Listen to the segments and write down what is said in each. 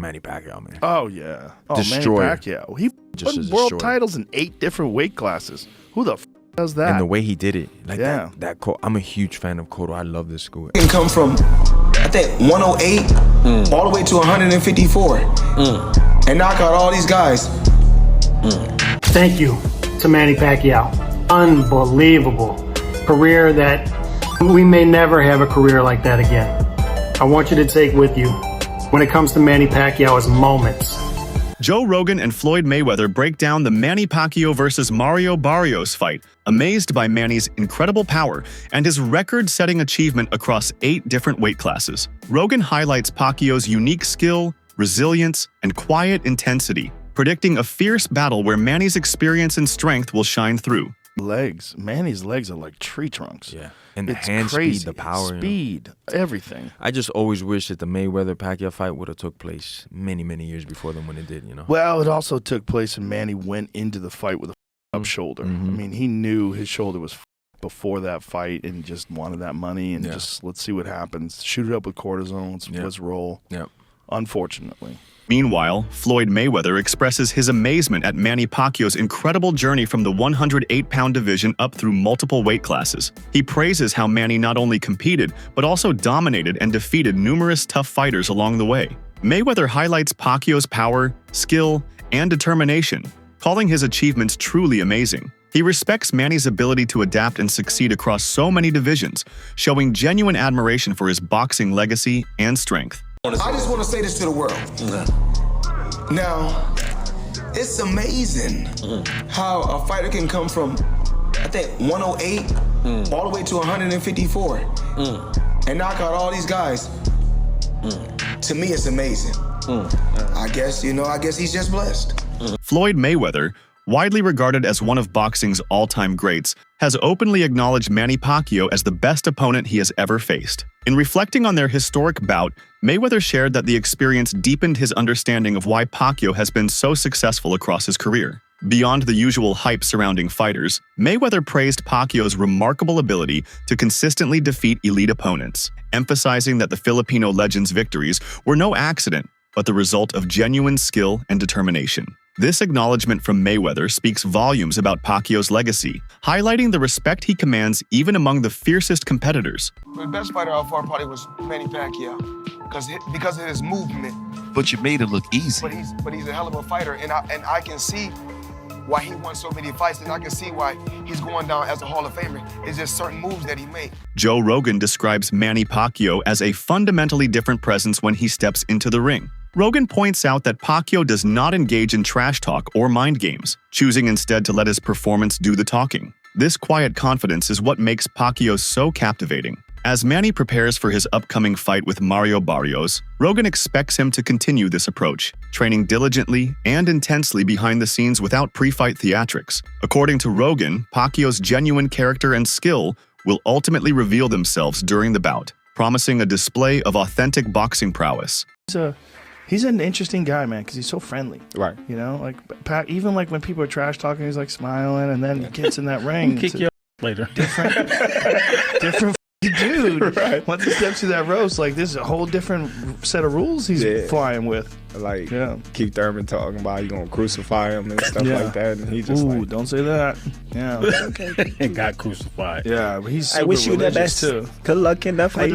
Manny Pacquiao, man. Oh, yeah. Oh, Destroyer. Manny Pacquiao. He Just won a world destroyer. titles in 8 different weight classes. Who the f does that? And the way he did it. Like Yeah. that quote. I'm a huge fan of Cotto. I love this school. Can come from, I think, 108 all the way to 154 and knock out all these guys. Thank you to Manny Pacquiao. Unbelievable career that we may never have a career like that again. I want you to take with you when it comes to Manny Pacquiao is moments. Joe Rogan and Floyd Mayweather break down the Manny Pacquiao versus Mario Barrios fight, amazed by Manny's incredible power and his record-setting achievement across 8 different weight classes. Rogan highlights Pacquiao's unique skill, resilience, and quiet intensity, predicting a fierce battle where Manny's experience and strength will shine through. Manny's legs are like tree trunks. Yeah. And the It's hand crazy. speed, the power. Speed, everything. I just always wish that the Mayweather-Pacquiao fight would have took place many, many years before than when it did, you know? Well, it also took place and Manny went into the fight with a up shoulder. I mean, he knew his shoulder was before that fight and just wanted that money and just let's see what happens. Shoot it up with cortisone. Let's roll. Yeah. Unfortunately. Meanwhile, Floyd Mayweather expresses his amazement at Manny Pacquiao's incredible journey from the 108-pound division up through multiple weight classes. He praises how Manny not only competed, but also dominated and defeated numerous tough fighters along the way. Mayweather highlights Pacquiao's power, skill, and determination, calling his achievements truly amazing. He respects Manny's ability to adapt and succeed across so many divisions, showing genuine admiration for his boxing legacy and strength. I just want to say this to the world. Now, it's amazing how a fighter can come from, I think, 108 all the way to 154 and knock out all these guys. To me, it's amazing. I guess he's just blessed. Floyd Mayweather, widely regarded as one of boxing's all-time greats, has openly acknowledged Manny Pacquiao as the best opponent he has ever faced. In reflecting on their historic bout, Mayweather shared that the experience deepened his understanding of why Pacquiao has been so successful across his career. Beyond the usual hype surrounding fighters, Mayweather praised Pacquiao's remarkable ability to consistently defeat elite opponents, emphasizing that the Filipino legend's victories were no accident, but the result of genuine skill and determination. This acknowledgement from Mayweather speaks volumes about Pacquiao's legacy, highlighting the respect he commands even among the fiercest competitors. The best fighter out far probably was Manny Pacquiao because of his movement. But you made it look easy. But he's a hell of a fighter, and I can see why he won so many fights, and I can see why he's going down as a Hall of Famer. It's just certain moves that he made. Joe Rogan describes Manny Pacquiao as a fundamentally different presence when he steps into the ring. Rogan points out that Pacquiao does not engage in trash talk or mind games, choosing instead to let his performance do the talking. This quiet confidence is what makes Pacquiao so captivating. As Manny prepares for his upcoming fight with Mario Barrios, Rogan expects him to continue this approach, training diligently and intensely behind the scenes without pre-fight theatrics. According to Rogan, Pacquiao's genuine character and skill will ultimately reveal themselves during the bout, promising a display of authentic boxing prowess. He's an interesting guy, man, because he's so friendly. Right. You know, like even like when people are trash talking, he's like smiling, and then he gets in that ring. Kick you later. Different dude. Right. Once he steps through that roast, like this is a whole different set of rules he's flying with. Like Keith Thurman talking about you gonna crucify him and stuff like that, and he just don't say that. Yeah. Okay. And got crucified. Yeah, but he's super I wish you the best too. Good luck in the fight.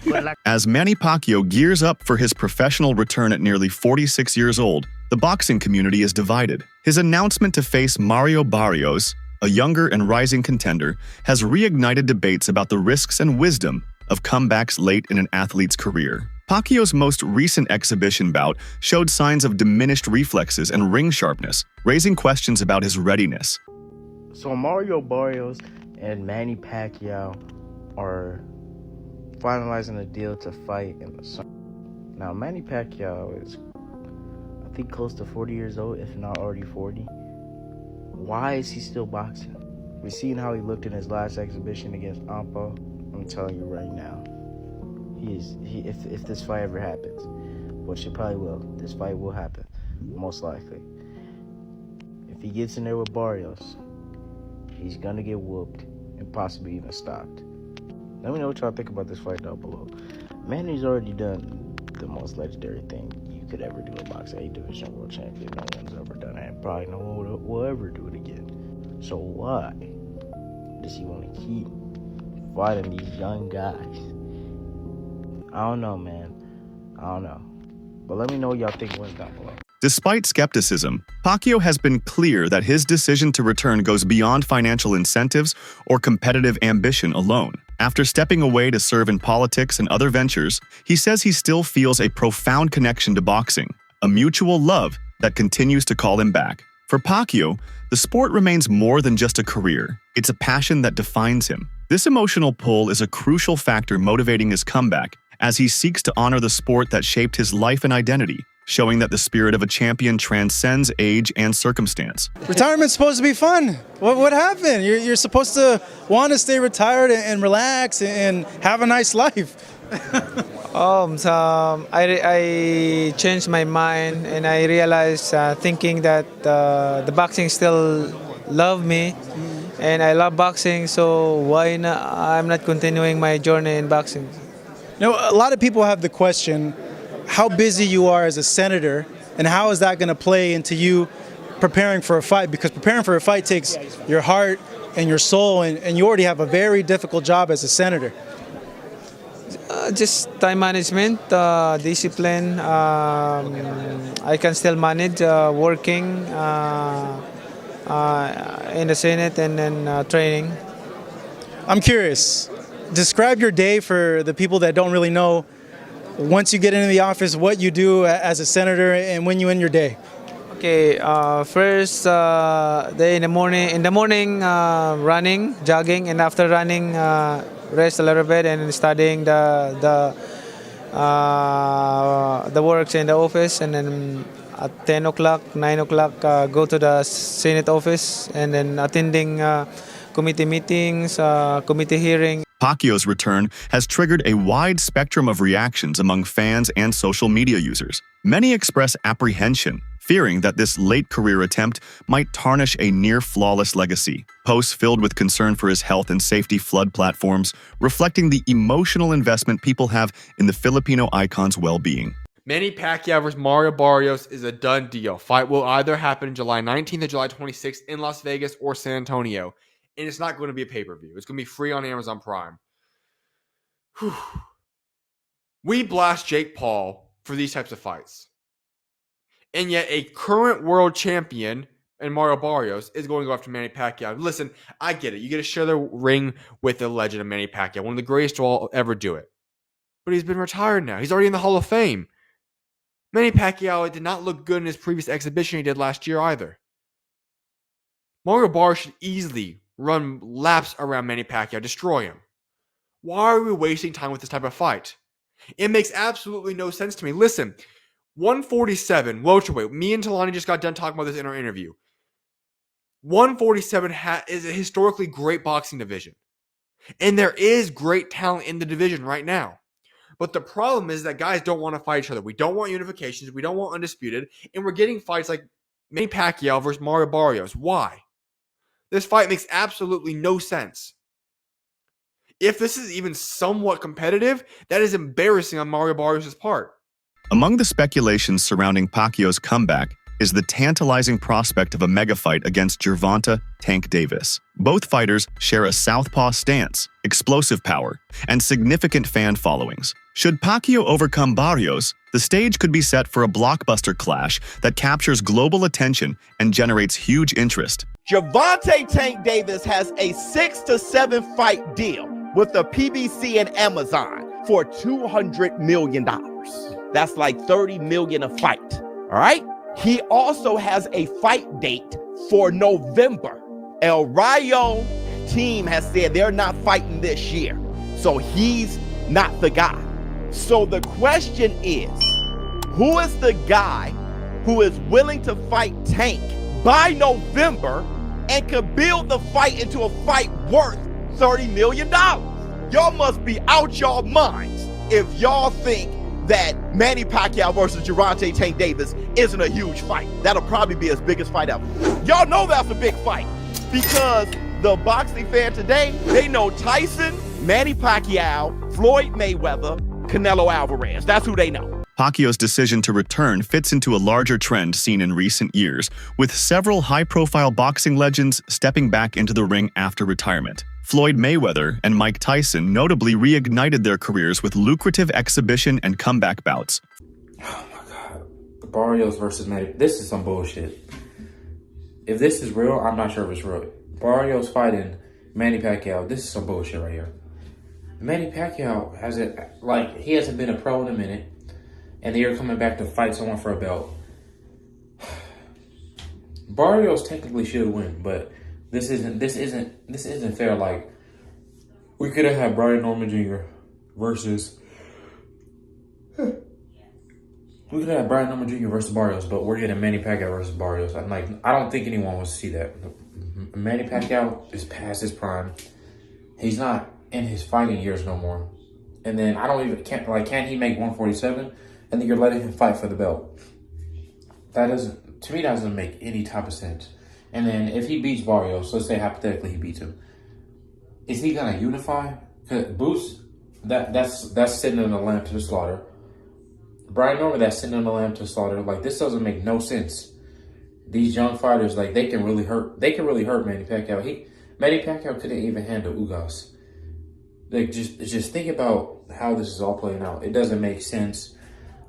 Good luck. As Manny Pacquiao gears up for his professional return at nearly 46 years old, the boxing community is divided. His announcement to face Mario Barrios, a younger and rising contender, has reignited debates about the risks and wisdom of comebacks late in an athlete's career. Pacquiao's most recent exhibition bout showed signs of diminished reflexes and ring sharpness, raising questions about his readiness. So Mario Barrios and Manny Pacquiao are finalizing a deal to fight in the summer. Now Manny Pacquiao is, I think, close to 40 years old, if not already 40. Why is he still boxing? We've seen how he looked in his last exhibition against Ampo. I'm telling you right now, if this fight ever happens, which it probably will, this fight will happen, most likely. If he gets in there with Barrios, he's gonna get whooped and possibly even stopped. Let me know what y'all think about this fight down below. Manny's already done the most legendary thing you you could ever do in boxing. 8 division world champion. No one's ever done it. And probably no one will ever do it again. So why does he want to keep fighting these young guys? I don't know, man. I don't know. But let me know what y'all think went down below. Despite skepticism, Pacquiao has been clear that his decision to return goes beyond financial incentives or competitive ambition alone. After stepping away to serve in politics and other ventures, he says he still feels a profound connection to boxing, a mutual love that continues to call him back. For Pacquiao, the sport remains more than just a career. It's a passion that defines him. This emotional pull is a crucial factor motivating his comeback as he seeks to honor the sport that shaped his life and identity, showing that the spirit of a champion transcends age and circumstance. Retirement's supposed to be fun. What happened? You're supposed to want to stay retired and relax and have a nice life. I changed my mind and I realized thinking that the boxing still love me and I love boxing, so why not? I'm not continuing my journey in boxing. Now, a lot of people have the question, how busy you are as a senator, and how is that going to play into you preparing for a fight? Because preparing for a fight takes your heart and your soul, and you already have a very difficult job as a senator. Just time management, discipline. I can still manage working in the Senate and then training. I'm curious, describe your day for the people that don't really know. Once you get into the office, what you do as a senator and when you end your day. Okay, first day in the morning running, jogging, and after running, rest a little bit and studying the works in the office, and then at 10 o'clock, 9 o'clock, go to the Senate office and then attending committee meetings, committee hearings. Pacquiao's return has triggered a wide spectrum of reactions among fans and social media users. Many express apprehension, fearing that this late career attempt might tarnish a near-flawless legacy. Posts filled with concern for his health and safety flood platforms, reflecting the emotional investment people have in the Filipino icon's well-being. Manny Pacquiao versus Mario Barrios is a done deal. Fight will either happen July 19th or July 26th in Las Vegas or San Antonio. And it's not going to be a pay-per-view. It's going to be free on Amazon Prime. Whew. We blast Jake Paul for these types of fights. And yet a current world champion in Mario Barrios is going to go after Manny Pacquiao. Listen, I get it. You get to share the ring with the legend of Manny Pacquiao, one of the greatest to all ever do it. But he's been retired now. He's already in the Hall of Fame. Manny Pacquiao did not look good in his previous exhibition he did last year either. Mario Barrios should easily run laps around Manny Pacquiao, destroy him. Why are we wasting time with this type of fight? It makes absolutely no sense to me. Listen, 147, welterweight. Me and Talani just got done talking about this in our interview. 147 is a historically great boxing division. And there is great talent in the division right now. But the problem is that guys don't want to fight each other. We don't want unifications. We don't want undisputed. And we're getting fights like Manny Pacquiao versus Mario Barrios. Why? This fight makes absolutely no sense. If this is even somewhat competitive, that is embarrassing on Mario Barrios' part. Among the speculations surrounding Pacquiao's comeback is the tantalizing prospect of a mega fight against Gervonta Tank Davis. Both fighters share a southpaw stance, explosive power, and significant fan followings. Should Pacquiao overcome Barrios, the stage could be set for a blockbuster clash that captures global attention and generates huge interest. Gervonta Tank Davis has a 6 to 7 fight deal with the PBC and Amazon for $200 million. That's like $30 million a fight, all right? He also has a fight date for November. El Rayo team has said they're not fighting this year, so he's not the guy. So the question is, who is the guy who is willing to fight Tank by November and could build the fight into a fight worth $30 million? Y'all must be out y'all minds if y'all think that Manny Pacquiao versus Gervonta Tank Davis isn't a huge fight. That'll probably be his biggest fight ever. Y'all know that's a big fight because the boxing fan today, they know Tyson, Manny Pacquiao, Floyd Mayweather, Canelo Alvarez. That's who they know. Pacquiao's decision to return fits into a larger trend seen in recent years, with several high-profile boxing legends stepping back into the ring after retirement. Floyd Mayweather and Mike Tyson notably reignited their careers with lucrative exhibition and comeback bouts. Oh my God. Barrios versus Manny. This is some bullshit. If this is real, I'm not sure if it's real. Barrios fighting Manny Pacquiao. This is some bullshit right here. Manny Pacquiao he hasn't been a pro in a minute, and they're coming back to fight someone for a belt. Barrios technically should win, but this isn't fair. Like, we could have had Brian Norman Jr. versus Barrios, but we're getting Manny Pacquiao versus Barrios. I don't think anyone wants to see that. Manny Pacquiao is past his prime. He's not in his fighting years no more. And then can he make 147? And then you're letting him fight for the belt. That doesn't make any type of sense. And then if he beats Barrios, let's say hypothetically he beats him, is he gonna unify? Cause Boost, that's sitting in the lamb to the slaughter. Brian Norman, that's sitting in the lamb to slaughter. Like, this doesn't make no sense. These young fighters, like, they can really hurt Manny Pacquiao. Manny Pacquiao couldn't even handle Ugas. Like, just think about how this is all playing out. It doesn't make sense.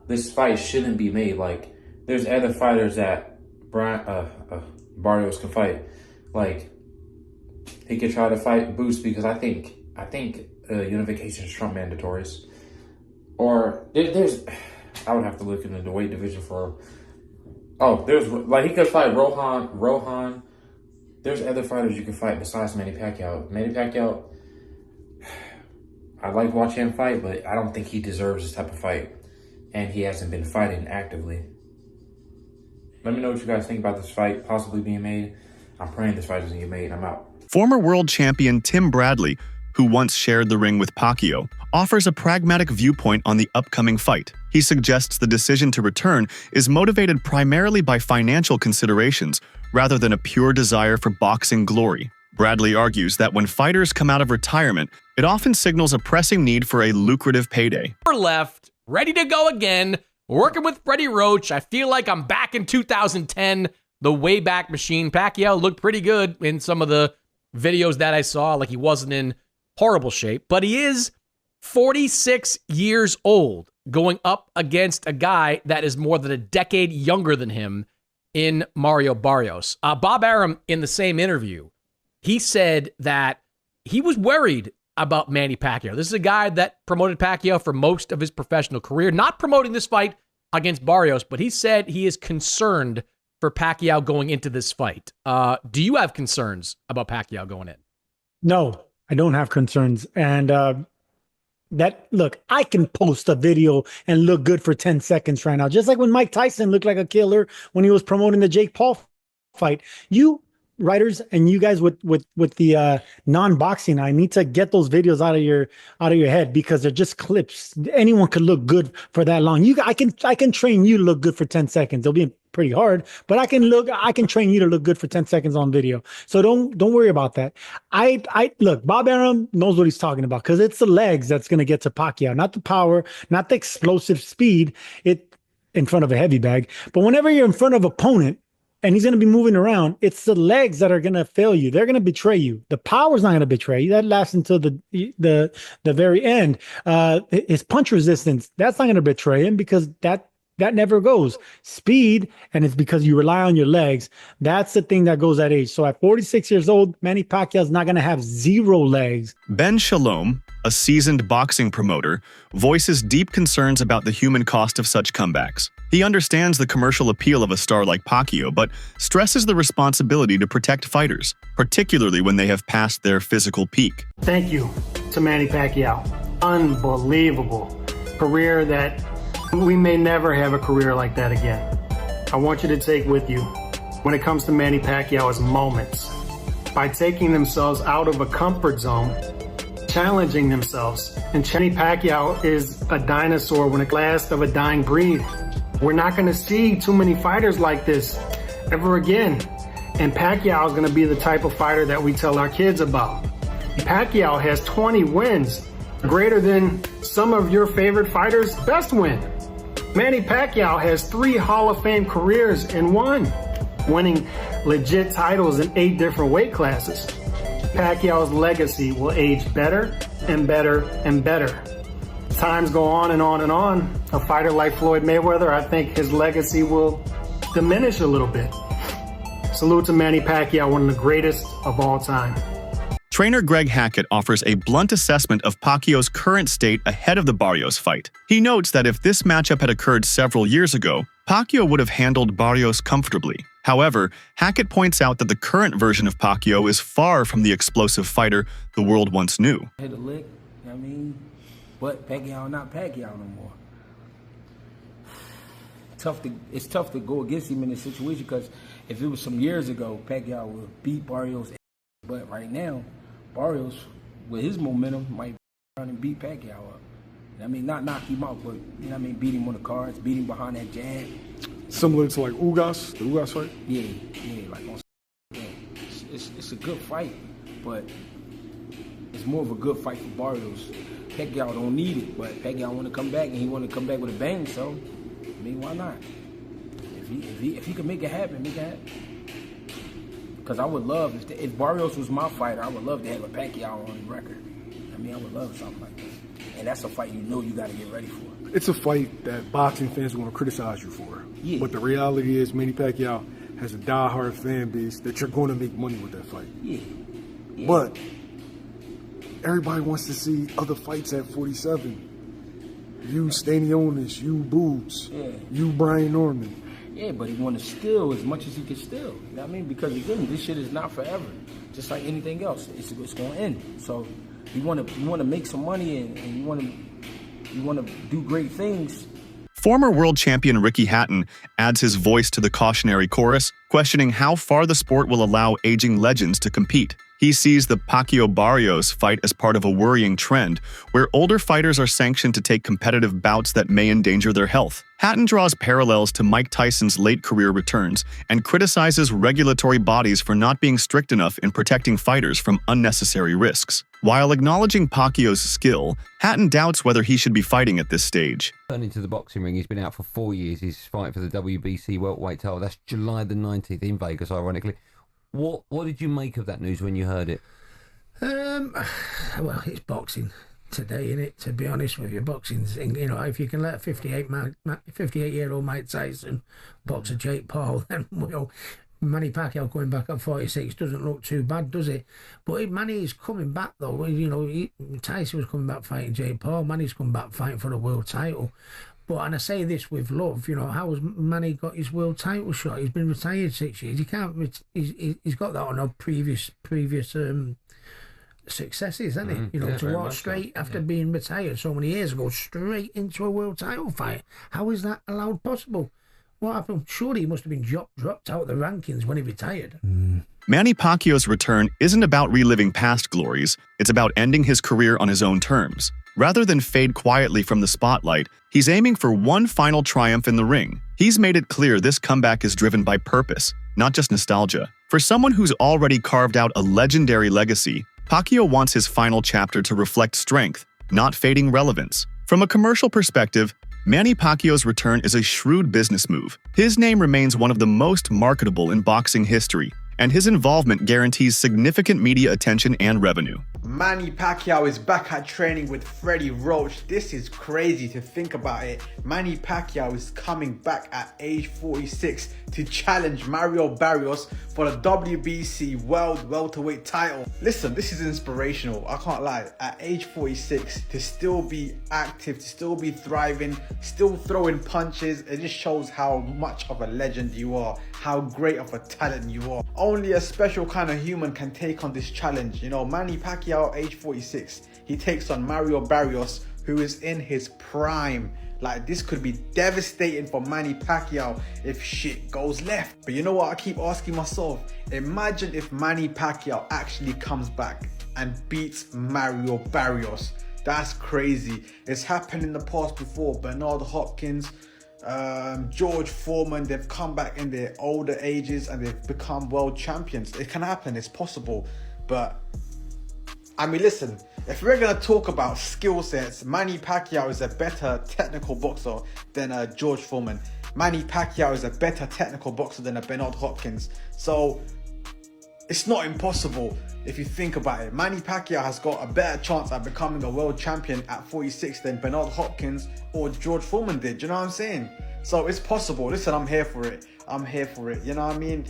This fight shouldn't be made. Like, there's other fighters that Barrios can fight. Like, he could try to fight Boost, because I think unification is Trump mandatories. Or I would have to look into the weight division for. Oh, he could fight Rohan. There's other fighters you can fight besides Manny Pacquiao. Manny Pacquiao, I like watching him fight, but I don't think he deserves this type of fight. And he hasn't been fighting actively. Let me know what you guys think about this fight possibly being made. I'm praying this fight doesn't get made. I'm out. Former world champion Tim Bradley, who once shared the ring with Pacquiao, offers a pragmatic viewpoint on the upcoming fight. He suggests the decision to return is motivated primarily by financial considerations, rather than a pure desire for boxing glory. Bradley argues that when fighters come out of retirement, it often signals a pressing need for a lucrative payday. Left, ready to go again, working with Freddie Roach. I feel like I'm back in 2010, the Wayback Machine. Pacquiao looked pretty good in some of the videos that I saw, like he wasn't in horrible shape, but he is 46 years old, going up against a guy that is more than a decade younger than him in Mario Barrios. Bob Arum, in the same interview, he said that he was worried about Manny Pacquiao. This is a guy that promoted Pacquiao for most of his professional career, not promoting this fight against Barrios, but he said he is concerned for Pacquiao going into this fight. Do you have concerns about Pacquiao going in? No, I don't have concerns. And look, I can post a video and look good for 10 seconds right now. Just like when Mike Tyson looked like a killer when he was promoting the Jake Paul fight. You writers and you guys with the non-boxing eye need to get those videos out of your head, because they're just clips. Anyone could look good for that long. I can train you to look good for 10 seconds. It'll be pretty hard, but I can train you to look good for 10 seconds on video. So don't worry about that. I look, Bob Arum knows what he's talking about, because it's the legs that's going to get to Pacquiao, not the power, not the explosive speed in front of a heavy bag. But whenever you're in front of an opponent and he's going to be moving around, it's the legs that are going to fail you. They're going to betray you. The power's not going to betray you. That lasts until the very end. His punch resistance, that's not going to betray him, because that never goes. Speed, and it's because you rely on your legs. That's the thing that goes at age. So at 46 years old, Manny Pacquiao is not going to have zero legs. Ben Shalom, a seasoned boxing promoter, voices deep concerns about the human cost of such comebacks. He understands the commercial appeal of a star like Pacquiao, but stresses the responsibility to protect fighters, particularly when they have passed their physical peak. Thank you to Manny Pacquiao. Unbelievable career that we may never have a career like that again. I want you to take with you, when it comes to Manny Pacquiao, is moments. By taking themselves out of a comfort zone, challenging themselves. And Manny Pacquiao is a dinosaur when it last of a dying breed. We're not going to see too many fighters like this ever again. And Pacquiao is going to be the type of fighter that we tell our kids about. Pacquiao has 20 wins, greater than some of your favorite fighters' best win. Manny Pacquiao has 3 Hall of Fame careers in one, winning legit titles in 8 different weight classes. Pacquiao's legacy will age better and better and better. Times go on and on and on. A fighter like Floyd Mayweather, I think his legacy will diminish a little bit. Salute to Manny Pacquiao, one of the greatest of all time. Trainer Greg Hackett offers a blunt assessment of Pacquiao's current state ahead of the Barrios fight. He notes that if this matchup had occurred several years ago, Pacquiao would have handled Barrios comfortably. However, Hackett points out that the current version of Pacquiao is far from the explosive fighter the world once knew. Hit a lick, but Pacquiao not Pacquiao no more. It's tough to go against him in this situation because if it was some years ago, Pacquiao would beat Barrios. But right now, Barrios, with his momentum, might run and beat Pacquiao up. Not knock him out, but beat him on the cards, beat him behind that jab. Similar to like Ugas, the Ugas fight? Yeah, like on. Yeah. It's a good fight, but it's more of a good fight for Barrios. Pacquiao don't need it, but Pacquiao want to come back, and he want to come back with a bang. So, why not? If he can make it happen, make it happen. Because I would love, if Barrios was my fighter, I would love to have a Pacquiao on the record. I would love something like that. And that's a fight you got to get ready for. It's a fight that boxing fans are going to criticize you for. Yeah. But the reality is Manny Pacquiao has a diehard fan base that you're going to make money with that fight. Yeah. But everybody wants to see other fights at 47. You Stanionis, you Boobs, you Brian Norman. Yeah, but he want to steal as much as he can steal. You know what I mean? Because again, this shit is not forever. Just like anything else, it's going to end. So you want to make some money and you want to do great things. Former world champion Ricky Hatton adds his voice to the cautionary chorus, questioning how far the sport will allow aging legends to compete. He sees the Pacquiao-Barrios fight as part of a worrying trend, where older fighters are sanctioned to take competitive bouts that may endanger their health. Hatton draws parallels to Mike Tyson's late career returns and criticizes regulatory bodies for not being strict enough in protecting fighters from unnecessary risks. While acknowledging Pacquiao's skill, Hatton doubts whether he should be fighting at this stage. Turning to the boxing ring, he's been out for 4 years. He's fighting for the WBC welterweight title. That's July the 19th in Vegas, ironically. What did you make of that news when you heard it? Well, it's boxing today, innit? To be honest with you, boxing's, if you can let a 58-year-old Mike Tyson box a Jake Paul, then Manny Pacquiao going back at 46 doesn't look too bad, does it? But Manny is coming back though. Tyson was coming back fighting Jake Paul. Manny's coming back fighting for the world title. And I say this with love, how has Manny got his world title shot? He's been retired 6 years. He can't. He's got that on our previous successes, hasn't he? To walk straight after being retired so many years ago, straight into a world title fight. How is that allowed possible? What happened? Surely he must have been dropped out of the rankings when he retired. Manny Pacquiao's return isn't about reliving past glories. It's about ending his career on his own terms. Rather than fade quietly from the spotlight, he's aiming for one final triumph in the ring. He's made it clear this comeback is driven by purpose, not just nostalgia. For someone who's already carved out a legendary legacy, Pacquiao wants his final chapter to reflect strength, not fading relevance. From a commercial perspective, Manny Pacquiao's return is a shrewd business move. His name remains one of the most marketable in boxing history, and his involvement guarantees significant media attention and revenue. Manny Pacquiao is back at training with Freddie Roach. This is crazy to think about it. Manny Pacquiao is coming back at age 46 to challenge Mario Barrios for the WBC World Welterweight title. Listen, this is inspirational. I can't lie. At age 46, to still be active, to still be thriving, still throwing punches, it just shows how much of a legend you are, how great of a talent you are. Only a special kind of human can take on this challenge. Manny Pacquiao, age 46, he takes on Mario Barrios, who is in his prime. This could be devastating for Manny Pacquiao if shit goes left. But you know what I keep asking myself? Imagine if Manny Pacquiao actually comes back and beats Mario Barrios. That's crazy. It's happened in the past before. Bernard Hopkins, George Foreman, they've come back in their older ages and they've become world champions. It can happen, it's possible. But listen, if we're gonna talk about skill sets, Manny Pacquiao is a better technical boxer than George Foreman. Manny Pacquiao is a better technical boxer than a Bernard Hopkins. So it's not impossible if you think about it. Manny Pacquiao has got a better chance at becoming a world champion at 46 than Bernard Hopkins or George Foreman did. Do you know what I'm saying? So it's possible. Listen, I'm here for it. I'm here for it. You know what I mean?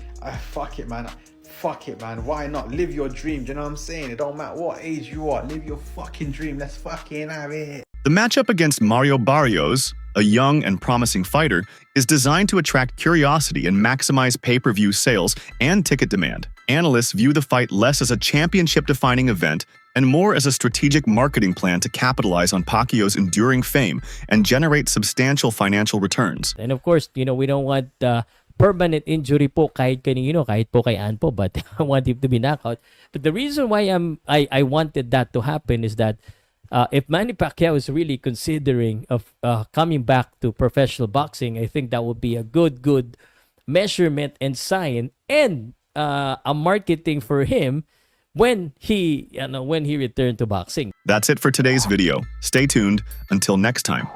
Fuck it, man. Fuck it, man. Why not? Live your dream. Do you know what I'm saying? It don't matter what age you are. Live your fucking dream. Let's fucking have it. The matchup against Mario Barrios, a young and promising fighter, is designed to attract curiosity and maximize pay-per-view sales and ticket demand. Analysts view the fight less as a championship-defining event and more as a strategic marketing plan to capitalize on Pacquiao's enduring fame and generate substantial financial returns. And of course, we don't want permanent injury po kahit kanino, kahit po kay Ann po, but I want him to be knocked out. But the reason why I wanted that to happen is that if Manny Pacquiao is really considering of coming back to professional boxing, I think that would be a good measurement and sign and a marketing for him when he returned to boxing. That's it for today's video. Stay tuned. Until next time.